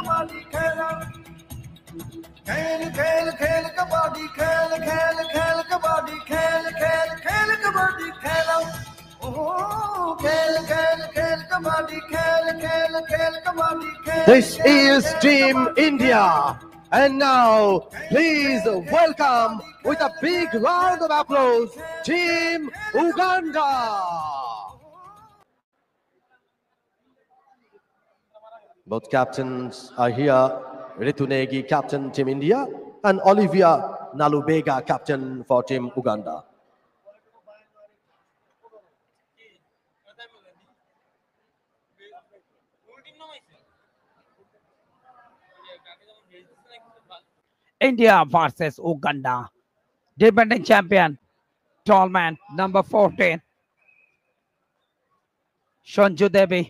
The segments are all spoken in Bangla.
कबड्डी खेलो खेल खेल खेल कबड्डी खेल खेल खेल कबड्डी खेल खेल खेल कबड्डी खेलो खेल खेल खेल कबड्डी खेल खेल खेल कबड्डी खेल. This is Team India. And now, please welcome with a big round of applause, Team Uganda. Both captains are here. Ritu Negi, captain Team India, and Olivia Nalubega, captain for Team Uganda. India versus Uganda. Defending champion, tall man, number 14, Sanju Devi.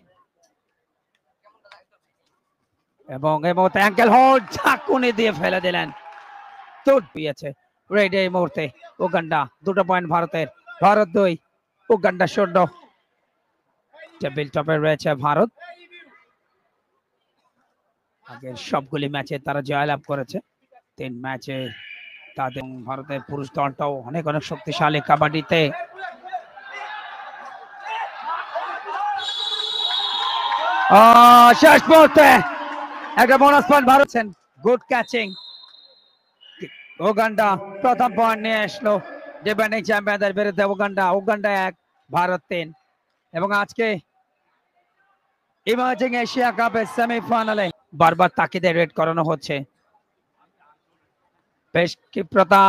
এবং এই মুহূর্তে অ্যাঙ্কেল হোল্ড ঝাঁকুনি দিয়ে ফেলে দিলেন। তুট পেয়েছে রেডি এই মুহূর্তে উগান্ডা। 2 পয়েন্ট ভারতের। ভারত 2, উগান্ডা 0। টেবিল টপে রয়েছে ভারত। আগের সবগুলি ম্যাচে তারা জয়লাভ করেছে। 3 ম্যাচে তাদের ভারতের পুরুষ দলটাও অনেক শক্তিশালী কাবাডিতে। শেষ মুহূর্তে একটা bonus point Bharat. Good catching. Uganda প্রথম পয়েন্ট নিয়ে আসলো ডিফেন্ডিং চ্যাম্পিয়নদের বিরুদ্ধে। উগান্ডা 1, ভারত 3। এবং আজকে ইমার্জিং এশিয়া কাপের সেমিফাইনালে বারবার তাকিদে রেড করানো হচ্ছে। বেশ ক্ষিপ্রতা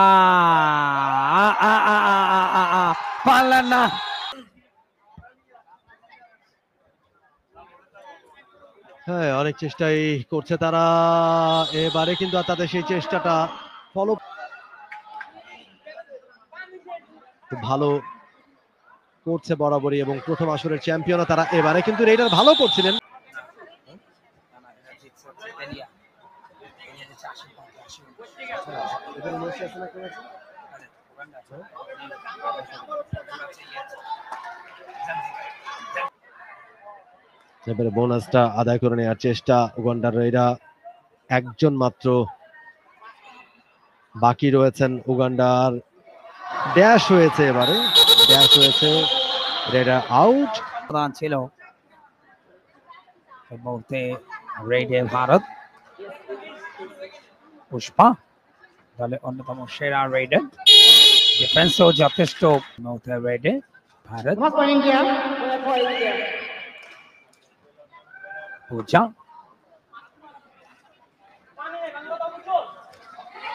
পারলেন না। হ্যাঁ, অনেক চেষ্টাই করছে তারা এবারে, কিন্তু তাদের সেই চেষ্টাটা ফলো খুব ভালো করছে বরাবরই। এবং প্রথম আসরের চ্যাম্পিয়নও তারা এবারে, কিন্তু রেডার ভালো করছিলেন। এবারে বোনাসটা আদায় করে নেওয়ার চেষ্টা উগান্ডার। এরা একজন মাত্র বাকি রয়েছেন। উগান্ডার ড্যাশ হয়েছে, এবারে ড্যাশ হয়েছে, রেডার আউট ছিল। এই মুহূর্তে রেডে ভারত। পুষ্পা দলে অন্যতম সেরা রেডার, ডিফেন্সও যথেষ্ট। মুহূর্তে রেডে ভারত। পূজা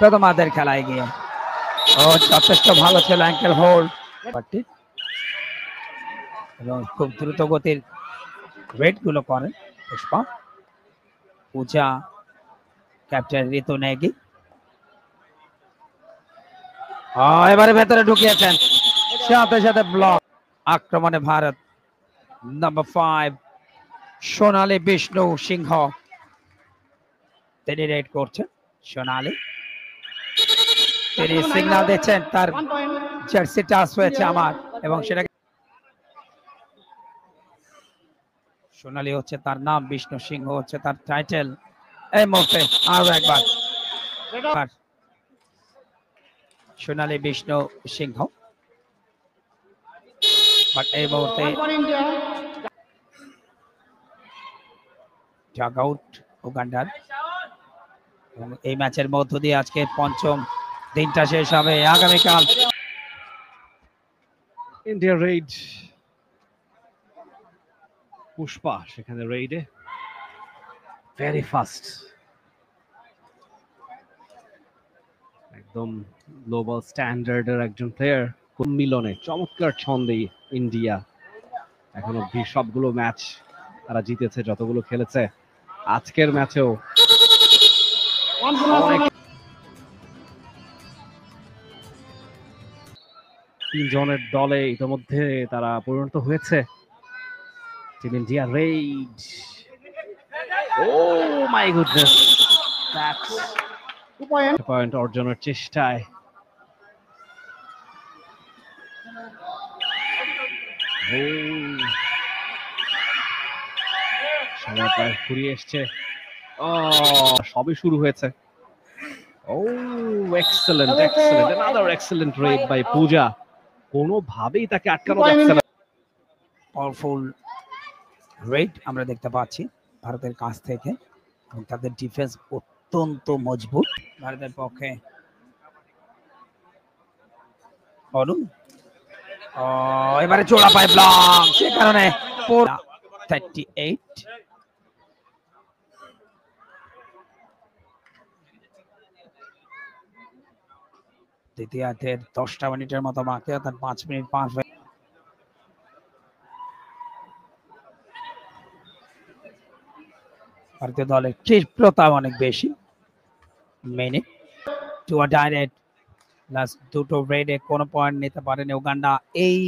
প্রথমাদের খেলায় গিয়ে ও যথেষ্ট ভালো ছিল। অ্যাঙ্কেল হোল্ড এবং খুব দ্রুত গতির রেড গুলো করেন পুষ্পা। পূজা, ক্যাপ্টেন ঋতু নেগি এবারে ভেতরে ঢুকিয়েছেন, সাথে সাথে ব্লক। আক্রমণে ভারত নাম্বার 5 সোনালী বিষ্ণু সিংহ, তিনি রেড করছেন। সোনালী তিনি সিগন্যাল দিচ্ছেন তার জার্সি টাচ হয়েছে আমার, এবং সেটা সোনালী হচ্ছে তার নাম, বিষ্ণু সিংহ হচ্ছে তার টাইটেল। এই মুহূর্তে আরো একবার সোনালী বিষ্ণু সিংহ, বাট এই মুহূর্তে ডাগ আউট উগান্ডার। এই ম্যাচের মধ্য দিয়ে আজকে পঞ্চম দিনটা শেষ হবে। আগামীকাল ইন্ডিয়া রেড, পুষ্পা সেখানে রেডে ভেরি ফাস্ট, একদম গ্লোবাল স্ট্যান্ডার্ডের একজন প্লেয়ার। মিলনে চমৎকার ছন্দে ইন্ডিয়া এখন অব্দি সবগুলো ম্যাচ তারা জিতেছে, যতগুলো খেলেছে। আজকের ম্যাচেও তিনজনের দলে ইতিমধ্যে তারা পরিণত হয়েছে। Team India raid, oh my goodness, that's point অর্জনের চেষ্টায় সময় প্রায় ফুরিয়ে এসছে। সবে শুরু হয়েছে। Excellent excellent, another excellent raid by Puja. কোনোভাবেই তাকে আটকানো যাচ্ছে না। পাওয়ারফুল রেড আমরা দেখতে পাচ্ছি ভারতের কাছ থেকে, এবং তাদের ডিফেন্স অত্যন্ত মজবুত ভারতের পক্ষে। অরুণ এবারে জোড়া পায় ব্লক, সে কারণে 38। দ্বিতীয়ার্ধের 10টা মিনিটের মতো বাকি, অর্থাৎ 5 মিনিট পার হয়ে ভারতীয় দলের ক্ষিপ্রতা অনেক বেশি। Minute to a direct, last দুটো রেডে কোনো পয়েন্ট নিতে পারেনি উগান্ডা। এই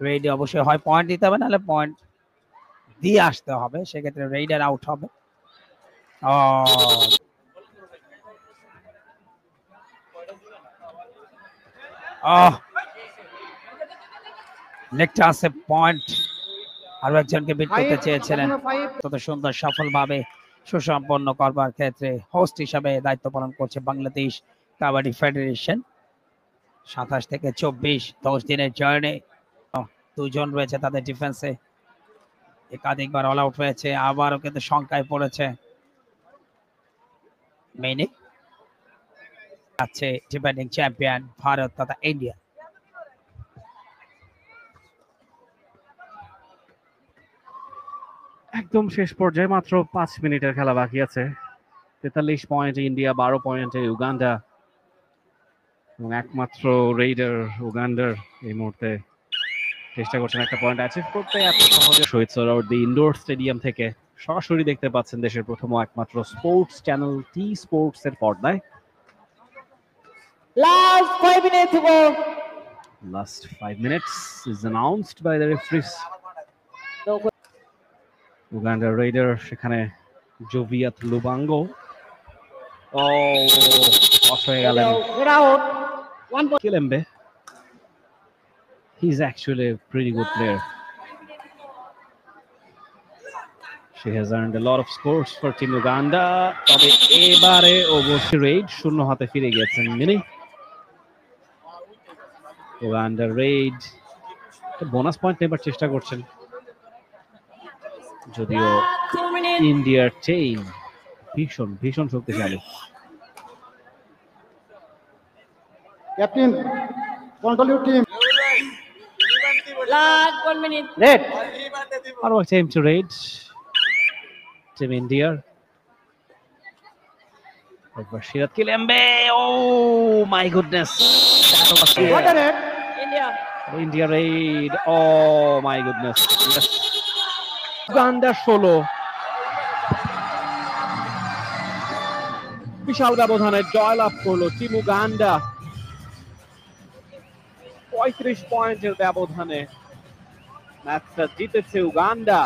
রেডে অবশ্যই হয় পয়েন্ট দিতে হবে, নাহলে পয়েন্ট দিয়ে আসতে হবে, সেক্ষেত্রে রেডার আউট হবে। লেগটা আছে পয়েন্ট, আরো একজনকে বিট করতে চেয়েছিলেন, তত সুন্দর সফলভাবে সুসম্পন্ন করবার ক্ষেত্রে হোস্ট হিসাবে দায়িত্ব পালন করছে বাংলাদেশ কাবাডি ফেডারেশন। 27 থেকে 24 10 দিনের জার্নি। দুজন রয়েছে তাদের ডিফেন্সে, একাধিকবার অল আউট হয়েছে, আবারও কিন্তু শঙ্কায় পড়েছে। মেনে আছে ডিফেন্ডিং চ্যাম্পিয়ন ভারত তথা ইন্ডিয়া। একদম শেষ পর্যায়ে মাত্র 5 মিনিটের খেলা বাকি আছে। 43 পয়েন্টে ইন্ডিয়া, 12 পয়েন্টে উগান্ডা, এবং একমাত্র রেইডার উগান্ডার এই মুহূর্তে চেষ্টা করছেন একটা পয়েন্ট অ্যাচিভ করতে। এত সহজে শহীদ সোহরাওয়ার্দী ইনডোর স্টেডিয়াম থেকে সরাসরি দেখতে পাচ্ছেন দেশের প্রথম ও একমাত্র স্পোর্টস চ্যানেল টি স্পোর্টস এর পর্দায়। Last 5 minutes to go. Last 5 minutes is announced by the referees. Uganda Raider, সেখানে জোভিয়াত লুবাঙ্গো অফ হয়ে গেলেন। Get out. 1 point. Kilembe, he's actually a pretty good player. She has earned a lot of scores for Team Uganda. তবে এবারে অবশ্যই রেইড শূন্য হাতে ফিরে গেছেন mini. Uganda Raid bonus point নেবার চেষ্টা করছেন, যদিও 2 minutes. ইন্ডিয়ার চেইন ভীষণ ভীষণ শক্তিশালী। Captain, control your team. Last 1 minute. Red. আরো team to raid, Team India. একবার সিরাত কিলেম্বে, my goodness, What a red. India. India raid, my goodness. Uganda 16, বিশাল ব্যবধানে জয়লাভ করলো টিম উগান্ডা। 35 পয়েন্টের ব্যবধানে ম্যাচটা জিতেছে উগান্ডা।